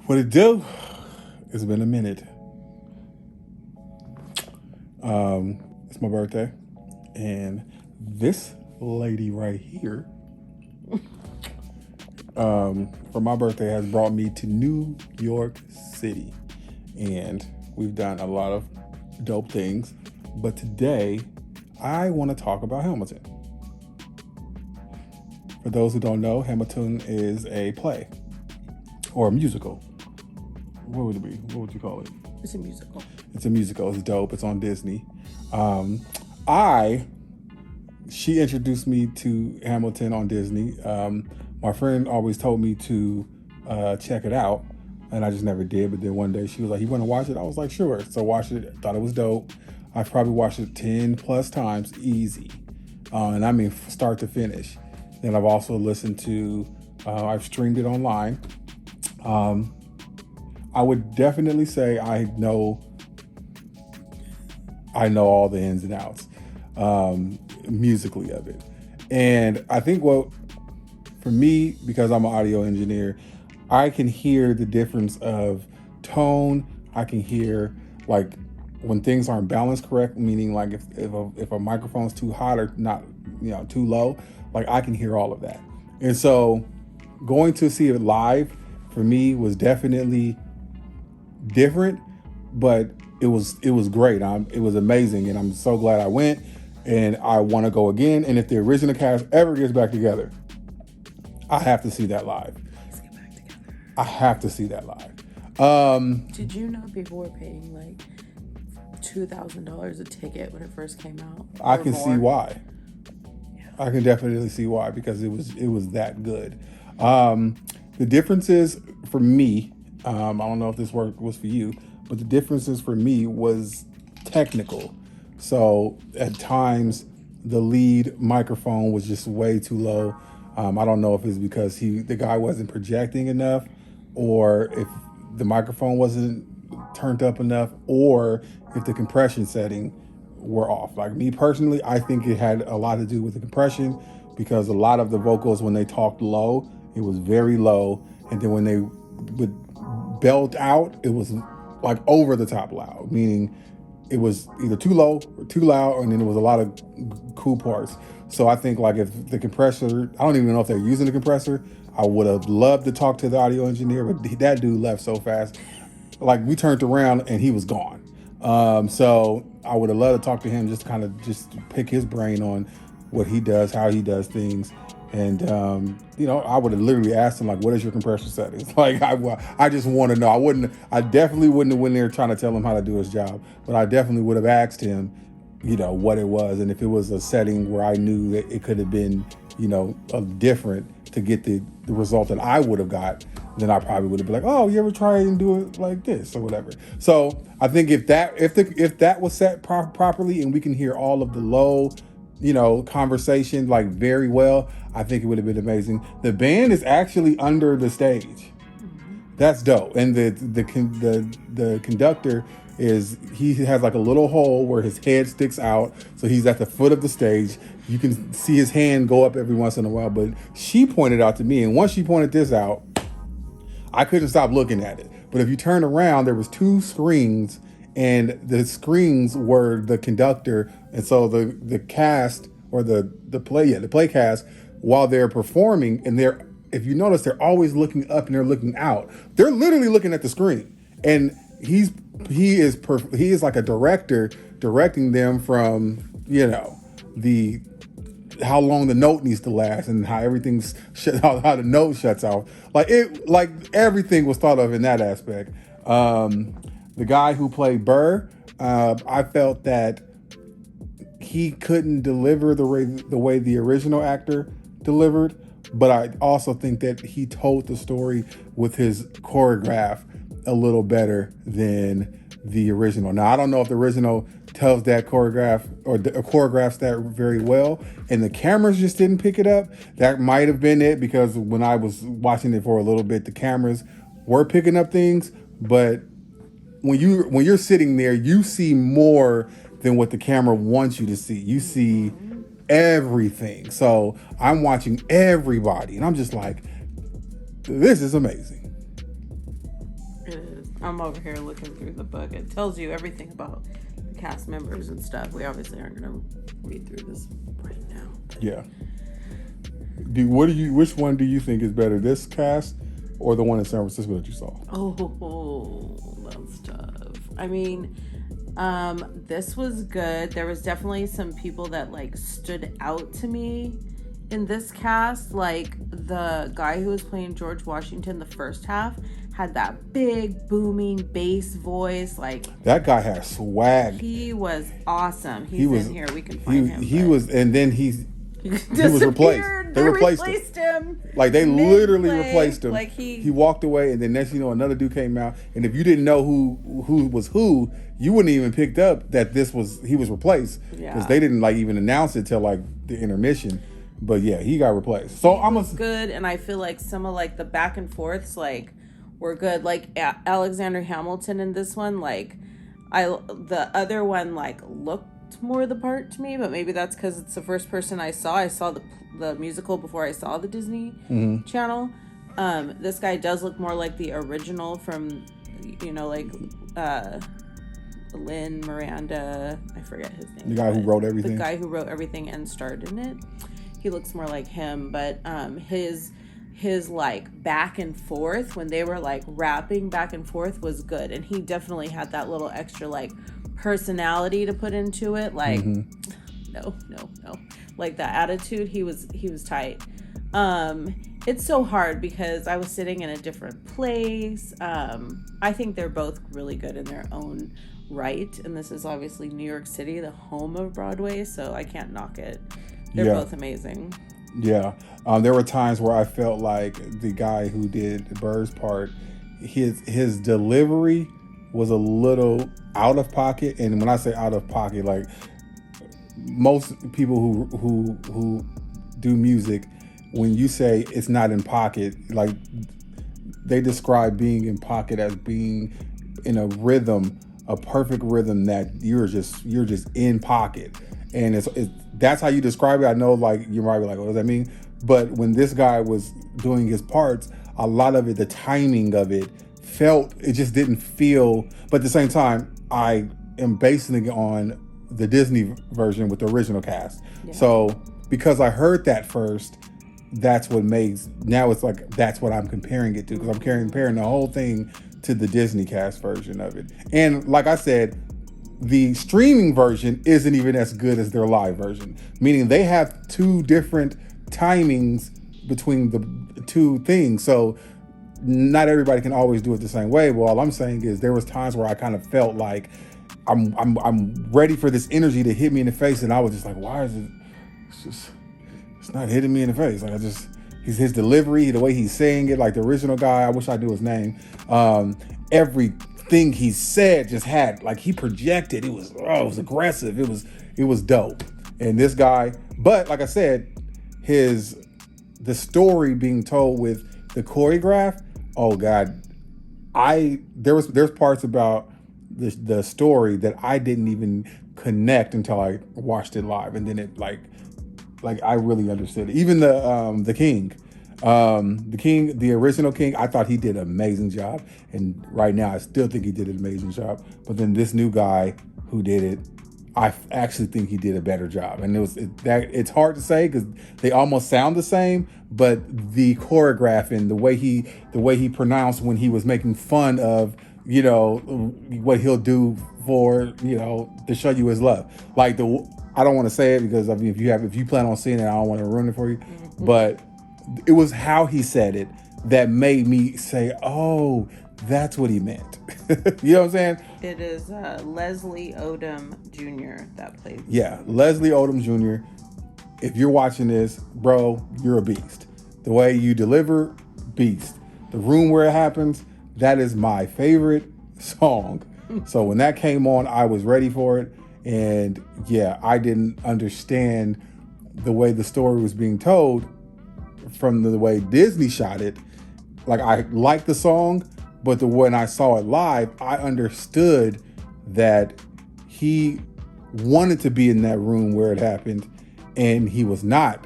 What it do? It's been a minute. It's my birthday, and this lady right here, for my birthday, has brought me to New York City, and we've done a lot of dope things. But today, I want to talk about Hamilton. For those who don't know, Hamilton is a play or a musical. What would it be? What would you call it? It's a musical. It's a musical. It's dope. It's on Disney. She introduced me to Hamilton on Disney. My friend always told me to check it out, and I just never did. But then one day she was like, "You want to watch it?" I was like, "Sure." So watched it. Thought it was dope. I've probably watched it 10 plus times, easy, and I mean start to finish. Then I've also listened to. I've streamed it online. I would definitely say I know all the ins and outs musically of it. And I think for me, because I'm an audio engineer, I can hear the difference of tone. I can hear like when things aren't balanced correct, meaning like if a microphone's too hot or not, too low, like I can hear all of that. And so going to see it live for me was definitely different, but it was great. It was amazing, and I'm so glad I went, and I want to go again. And if the original cast ever gets back together, I have to see that live. Let's get back together. I have to see that live. Did you know people were paying like $2,000 a ticket when it first came out? I can see why. Yeah. I can definitely see why, because it was that good. The differences for me, I don't know if this work was for you, but the differences for me was technical. So at times the lead microphone was just way too low. I don't know if it's because the guy wasn't projecting enough, or if the microphone wasn't turned up enough, or if the compression setting were off. Like me personally, I think it had a lot to do with the compression, because a lot of the vocals, when they talked low, it was very low. And then when they would belt out, it was like over the top loud, meaning it was either too low or too loud, and then there was a lot of cool parts. So I think like if the compressor, I don't even know if they're using the compressor. I would have loved to talk to the audio engineer, but that dude left so fast. Like we turned around and he was gone. So I would have loved to talk to him, just kind of just pick his brain on what he does, how he does things. And, I would have literally asked him, like, what is your compression settings? Like, I just want to know. I definitely wouldn't have went there trying to tell him how to do his job, but I definitely would have asked him, what it was. And if it was a setting where I knew that it could have been, different to get the result that I would have got, then I probably would have been like, oh, you ever try and do it like this or whatever. So I think if that was set properly, and we can hear all of the low, conversation like very well, I think it would have been amazing. The band is actually under the stage. Mm-hmm. That's dope. And the conductor he has like a little hole where his head sticks out, so he's at the foot of the stage. You can see his hand go up every once in a while. But she pointed out to me, and once she pointed this out, I couldn't stop looking at it. But if you turn around, there was 2 screens, and the screens were the conductor. And so the cast, or the play cast, while they're performing, and if you notice, they're always looking up and they're looking out. They're literally looking at the screen. And he is like a director directing them from, how long the note needs to last, and how everything's how the note shuts off. Like everything was thought of in that aspect. The guy who played Burr, I felt that he couldn't deliver the way the original actor delivered, but I also think that he told the story with his choreograph a little better than the original. Now, I don't know if the original tells that choreographs that very well, and the cameras just didn't pick it up. That might have been it, because when I was watching it for a little bit, the cameras were picking up things, but when you're sitting there, you see more than what the camera wants you to see. You see everything. So I'm watching everybody, and I'm just like, this is amazing. It is. I'm over here looking through the book. It tells you everything about the cast members and stuff. We obviously aren't going to read through this right now. Yeah. Which one do you think is better, this cast or the one in San Francisco that you saw? Oh, that's tough. I mean, this was good. There was definitely some people that like stood out to me in this cast. Like the guy who was playing George Washington the first half had that big booming bass voice. Like that guy had swag. He was awesome. He was in here. We can find him. He was, and then he was replaced. They replaced him. Like they literally replaced him. Like he walked away, and then next you know another dude came out. And if you didn't know who was who, you wouldn't even picked up that he was replaced because they didn't like even announce it till like the intermission. But yeah, he got replaced. So I'm good, and I feel like some of like the back and forths like were good. Like Alexander Hamilton in this one, like the other one like looked more the part to me, but maybe that's because it's the first person I saw. I saw the musical before I saw the Disney Channel. This guy does look more like the original from, like Lin Miranda. I forget his name. The guy who wrote everything. The guy who wrote everything and starred in it. He looks more like him, but his like back and forth when they were like rapping back and forth was good, and he definitely had that little extra like personality to put into it. Like no, like that attitude. He was tight. It's so hard because I was sitting in a different place. I think they're both really good in their own right, and this is obviously New York City, the home of Broadway, so I can't knock it. They're both amazing. Yeah. There were times where I felt like the guy who did Burr's part, his delivery was a little out of pocket. And when I say out of pocket, like most people who do music, when you say it's not in pocket, like they describe being in pocket as being in a rhythm, a perfect rhythm that you're just in pocket. And it's that's how you describe it. I know, like, you might be like, what does that mean? But when this guy was doing his parts, a lot of it, the timing of it just didn't feel. But at the same time, I am basing it on the Disney version with the original cast. Yeah. So because I heard that first, that's what makes, now it's like, that's what I'm comparing it to, because I'm comparing the whole thing to the Disney cast version of it. And like I said, the streaming version isn't even as good as their live version, meaning they have two different timings between the two things. So not everybody can always do it the same way. Well, all I'm saying is there was times where I kind of felt like I'm ready for this energy to hit me in the face, and I was just like, why is it? It's not hitting me in the face. Like his delivery, the way he's saying it, like the original guy. I wish I knew his name. Everything he said just had, like, he projected. It was aggressive. It was dope. And this guy, but like I said, the story being told with the choreograph. Oh God, there's parts about the story that I didn't even connect until I watched it live, and then it like I really understood it. Even the King, the original King, I thought he did an amazing job, and right now I still think he did an amazing job. But then this new guy who did it, I actually think he did a better job. And it's hard to say because they almost sound the same, but the choreographing, the way he pronounced when he was making fun of, what he'll do for, to show you his love. Like I don't want to say it because I mean, if you plan on seeing it, I don't want to ruin it for you. Mm-hmm. But it was how he said it that made me say, oh, that's what he meant. You know what I'm saying? It is Leslie Odom Jr. that plays. Yeah, Leslie Odom Jr. If you're watching this, bro, you're a beast. The way you deliver, beast. The room where it happens, that is my favorite song. So when that came on, I was ready for it. And yeah, I didn't understand the way the story was being told from the way Disney shot it. Like, I liked the song, but when I saw it live, I understood that he wanted to be in that room where it happened, and he was not.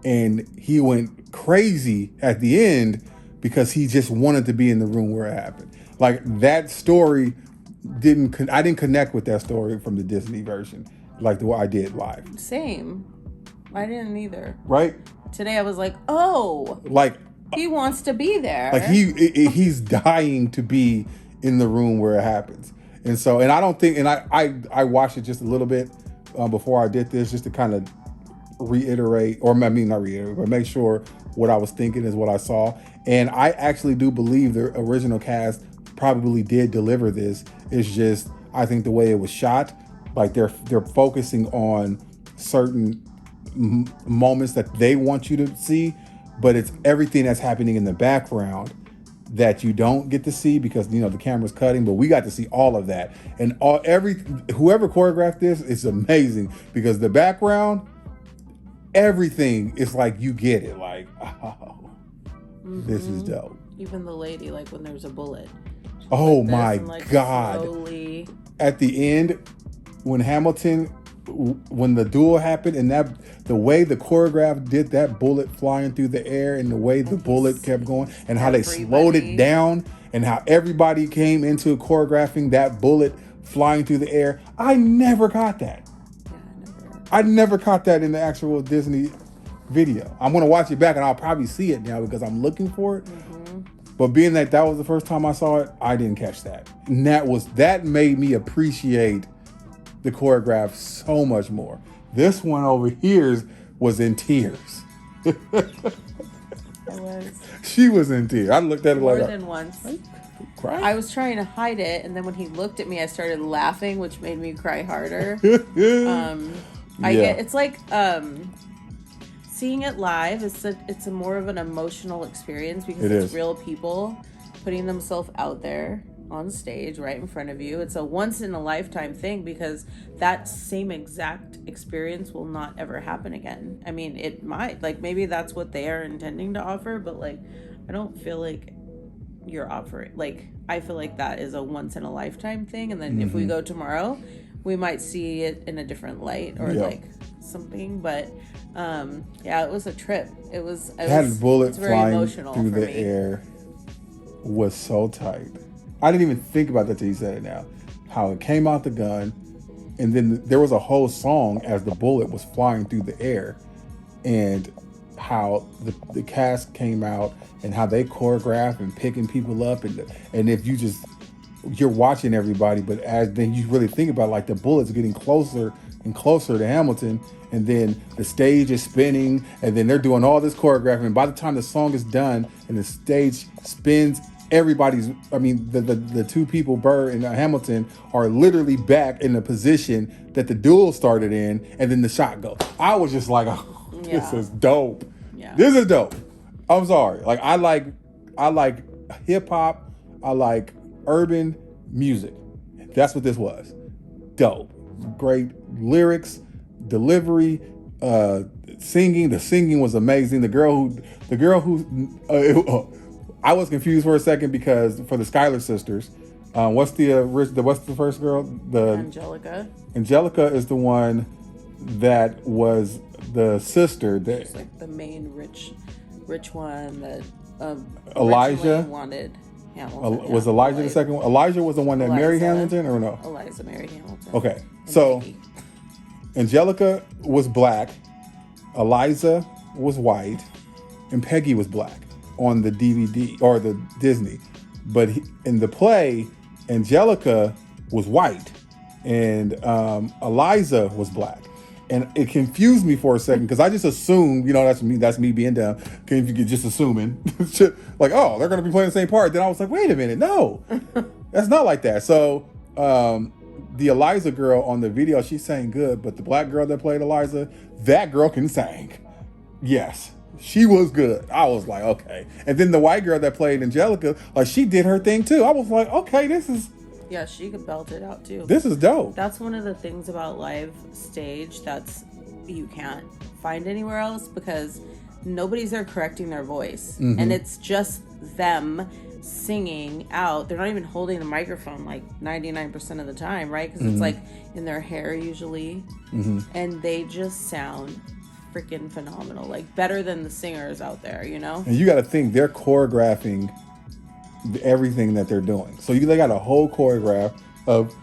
And he went crazy at the end because he just wanted to be in the room where it happened. Like that story I didn't connect with that story from the Disney version like the way I did live. Same. I didn't either. Right? Today I was like, oh, like he wants to be there. Like he's dying to be in the room where it happens. And so, and I don't think, and I watched it just a little bit before I did this, just to kind of reiterate, or I mean not reiterate, but make sure what I was thinking is what I saw. And I actually do believe the original cast probably did deliver this. It's just, I think the way it was shot, like they're focusing on certain moments that they want you to see, but it's everything that's happening in the background that you don't get to see because the camera's cutting. But we got to see all of that, and whoever choreographed this is amazing because the background, everything is like you get it, like this is dope. Even the lady, like when there's a bullet. Oh my God! Slowly. At the end, when the duel happened, and the way the choreograph did that bullet flying through the air, and the way the bullet kept going, and how they slowed it down, and how everybody came into choreographing that bullet flying through the air. I never got that. I never caught that in the actual Disney video. I'm gonna watch it back, and I'll probably see it now because I'm looking for it. But being that was the first time I saw it, I didn't catch that. And that made me appreciate the choreograph so much more. This one over here was in tears. She was in tears. I looked at it more than once. Crying? I was trying to hide it, and then when he looked at me, I started laughing, which made me cry harder. It's like seeing it live. It's a more of an emotional experience because it's real people putting themselves out there on stage right in front of you. It's a once in a lifetime thing because that same exact experience will not ever happen again. I mean, it might, like maybe that's what they are intending to offer, but like I don't feel like you're offering, like I feel like that is a once in a lifetime thing, and then if we go tomorrow we might see it in a different light or like something. But it was a trip. That bullet flying through the air was so tight. I didn't even think about that till you said it now. How it came out the gun, and then there was a whole song as the bullet was flying through the air, and how the cast came out and how they choreographed and picking people up, and if you're watching everybody, but as then you really think about like the bullets getting closer and closer to Hamilton, and then the stage is spinning, and then they're doing all this choreography, and by the time the song is done and the stage spins, the two people, Burr and Hamilton, are literally back in the position that the duel started in, and then the shot goes. I was just like, this is dope. Yeah. This is dope. I'm sorry. Like I like hip hop. I like urban music. That's what this was. Dope. Great lyrics, delivery, singing. The singing was amazing. The girl who I was confused for a second because for the Schuyler sisters, what's the first girl? Angelica. Angelica is the one that was the sister. She's like the main rich one that Elijah wanted Hamilton. Was Elijah the second one? Elijah was the one that married Hamilton, or no? Eliza married Hamilton. Okay, so Peggy. Angelica was black, Eliza was white, and Peggy was black on the DVD or the Disney. But in the play, Angelica was white and Eliza was black. And it confused me for a second because I just assumed, that's me being dumb. If you could just assuming, like, oh, they're going to be playing the same part. Then I was like, wait a minute, no, that's not like that. So the Eliza girl on the video, she sang good, but the black girl that played Eliza, that girl can sing. Yes, she was good. I was like, okay. And then the white girl that played Angelica, like she did her thing too. I was like, okay, this is. Yeah, she could belt it out too. This is dope. That's one of the things about live stage you can't find anywhere else because nobody's there correcting their voice. Mm-hmm. And it's just them singing out. They're not even holding the microphone like 99% of the time, right? Because it's like in their hair usually. Mm-hmm. And they just sound freaking phenomenal. Like, better than the singers out there, you know? And you got to think they're choreographing everything that they're doing. So they got a whole choreograph of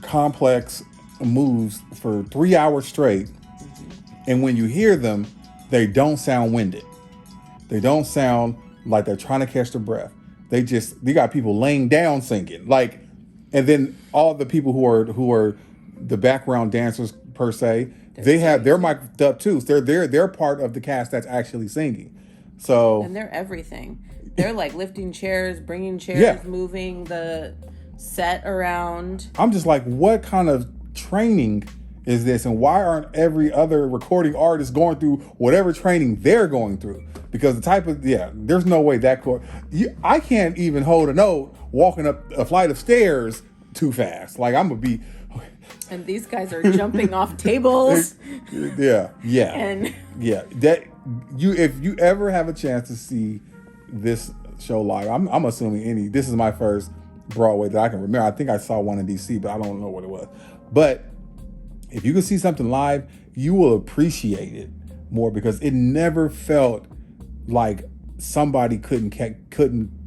complex moves for 3 hours straight. And when you hear them, they don't sound winded. They don't sound like they're trying to catch their breath. They got people laying down singing. Like, and then all the people who are the background dancers per se, they're mic'd up too. So they're part of the cast that's actually singing. So, and they're everything. They're like lifting chairs, bringing chairs, moving the set around. I'm just like, what kind of training is this, and why aren't every other recording artist going through whatever training they're going through? Because the type of there's no way I can't even hold a note walking up a flight of stairs too fast. Like, I'm gonna be. And these guys are jumping off tables. Yeah. And if you ever have a chance to see this show live, I'm assuming this is my first Broadway that I can remember. I think I saw one in DC, but I don't know what it was. But if you can see something live, you will appreciate it more, because it never felt like somebody couldn't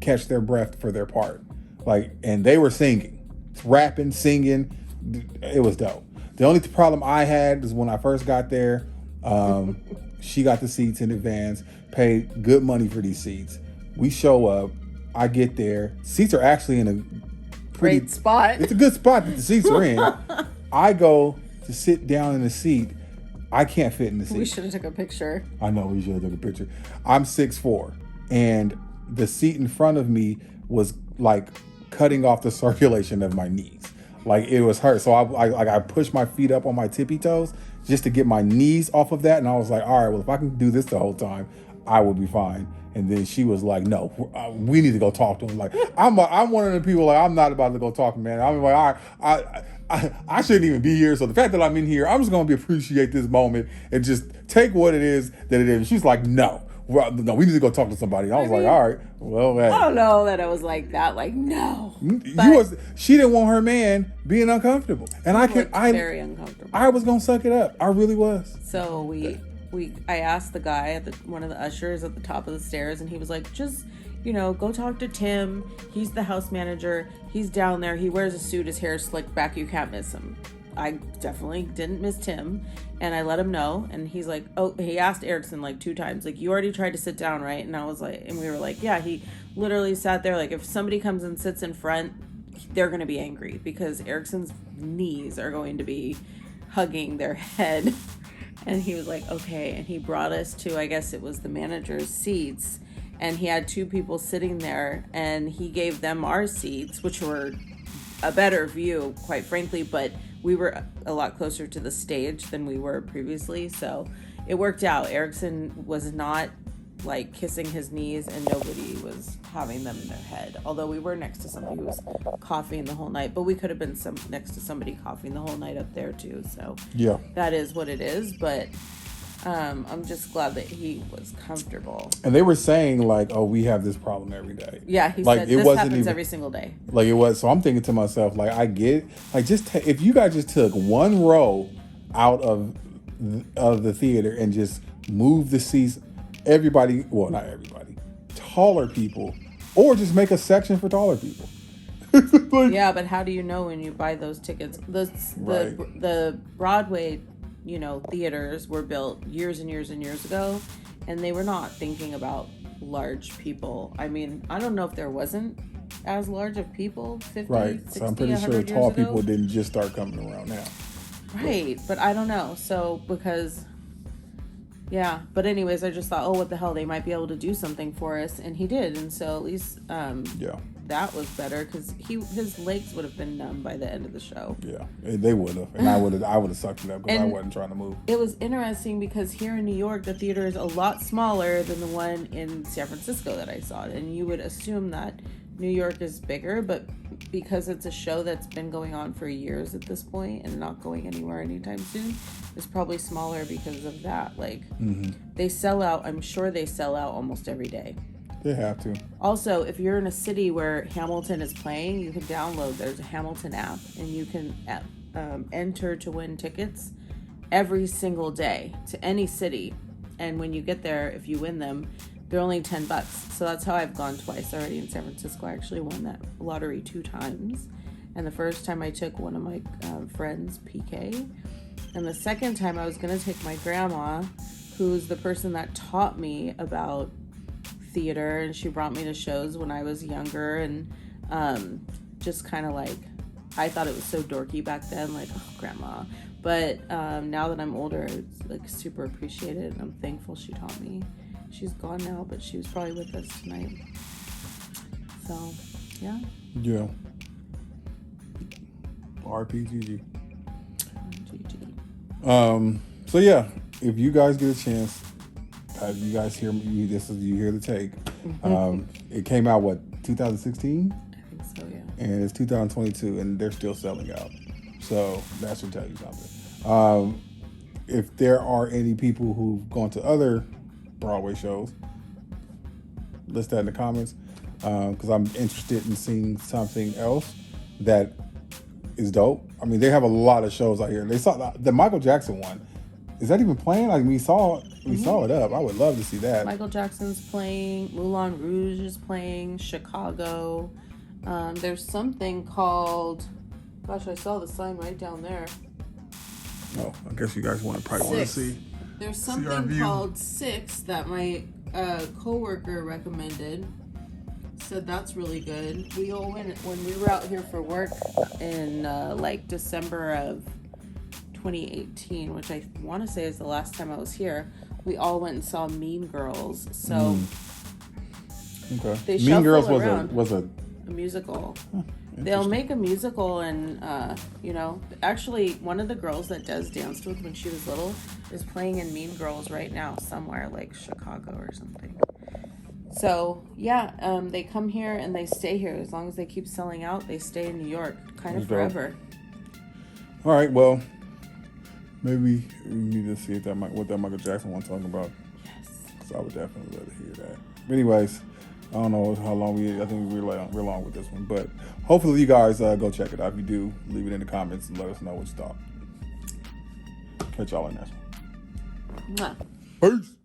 catch their breath for their part. Like, and they were singing, rapping, singing. It was dope. The only problem I had is when I first got there, she got the seats in advance, paid good money for these seats. We show up, I get there, seats are actually in a great spot. It's a good spot that the seats are in. I go to sit down in the seat. I can't fit in the seat. We should have took a picture. I know we should have took a picture. I'm 6'4", and the seat in front of me was like cutting off the circulation of my knees. Like, it was hurt. So I pushed my feet up on my tippy toes just to get my knees off of that. And I was like, all right, well, if I can do this the whole time, I will be fine. And then she was like, no, we need to go talk to him. Like, I'm one of the people, like, I'm not about to go talk to man. I'm like, all right, I shouldn't even be here. So the fact that I'm in here, I'm just going to appreciate this moment and just take what it is that it is. And she's like, no, we need to go talk to somebody. I was like, all right, well, hey. I don't know that I was like that. Like, no. She didn't want her man being uncomfortable. And very uncomfortable. I was going to suck it up. I really was. So I asked the guy one of the ushers at the top of the stairs, and he was like, just, go talk to Tim. He's the house manager. He's down there. He wears a suit. His hair is slicked back. You can't miss him. I definitely didn't miss Tim, and I let him know. And he's like, oh, he asked Erickson like 2 times, like, you already tried to sit down, right? And I was like, and we were like, yeah, he literally sat there. Like, if somebody comes and sits in front, they're going to be angry because Erickson's knees are going to be hugging their head. And he was like, okay. And he brought us to, I guess it was the manager's seats. And he had 2 people sitting there. And he gave them our seats, which were a better view, quite frankly. But we were a lot closer to the stage than we were previously. So it worked out. Erickson was not like kissing his knees, and nobody was having them in their head. Although we were next to somebody who was coughing the whole night, but we could have been next to somebody coughing the whole night up there too. So yeah, that is what it is. But I'm just glad that he was comfortable. And they were saying like, "Oh, we have this problem every day." Yeah, he said this happens every single day. Like it was. So I'm thinking to myself, like, I get, like, just if you guys just took one row out of the theater and just move the seats. Everybody, well, not everybody, taller people, or just make a section for taller people. Like, yeah, but how do you know when you buy those tickets? The Broadway, theaters were built years and years and years ago, and they were not thinking about large people. I mean, I don't know if there wasn't as large of people 50, right. 60, so I'm pretty sure tall people didn't just start coming around now. Right, but I don't know. So because... Yeah, but anyways, I just thought, oh, what the hell, they might be able to do something for us, and he did, and so at least that was better, because his legs would have been numb by the end of the show. Yeah, they would have, and I would have sucked it up because I wasn't trying to move. It was interesting because here in New York, the theater is a lot smaller than the one in San Francisco that I saw, and you would assume that New York is bigger, but because it's a show that's been going on for years at this point and not going anywhere anytime soon, it's probably smaller because of that. Like, They sell out. I'm sure they sell out almost every day. They have to. Also, if you're in a city where Hamilton is playing, you can download. There's a Hamilton app, and you can enter to win tickets. every single day to any city. And when you get there, if you win them, they're only $10. So that's how I've gone twice already in San Francisco. I actually won that lottery 2 times. And the first time I took one of my friends, PK. And the second time I was going to take my grandma, who's the person that taught me about theater. And she brought me to shows when I was younger. And just kind of like, I thought it was so dorky back then, like, oh, grandma. But now that I'm older, it's like super appreciated. And I'm thankful she taught me. She's gone now, but she was probably with us tonight. So, yeah. Yeah. RPGG. So yeah, if you guys get a chance, you guys hear me. You hear the take. It came out 2016. I think so, yeah. And it's 2022, and they're still selling out. So that should tell you something. If there are any people who've gone to other Broadway shows, list that in the comments, because I'm interested in seeing something else that is dope. I mean, they have a lot of shows out here. They saw the Michael Jackson one. Is that even playing? Like we saw it up. I would love to see that. Michael Jackson's playing. Moulin Rouge is playing. Chicago. There's something called. Gosh, I saw the sign right down there. Oh, I guess you guys probably want to see. There's something called 6 that my coworker recommended. Said that's really good. We all went when we were out here for work in like December of 2018, which I want to say is the last time I was here. We all went and saw Mean Girls. So okay, Mean Girls was a musical. They'll make a musical, and actually one of the girls that Des danced with when she was little is playing in Mean Girls right now somewhere like Chicago or something. So yeah, they come here and they stay here. As long as they keep selling out, they stay in New York kind of forever. All right, well, maybe we need to see what that Michael Jackson one's talking about. Yes. So I would definitely love to hear that. But anyways, I don't know how long I think we're long with this one, but hopefully you guys go check it out. If you do, leave it in the comments and let us know what you thought. Catch y'all in the next one. Mwah. Peace.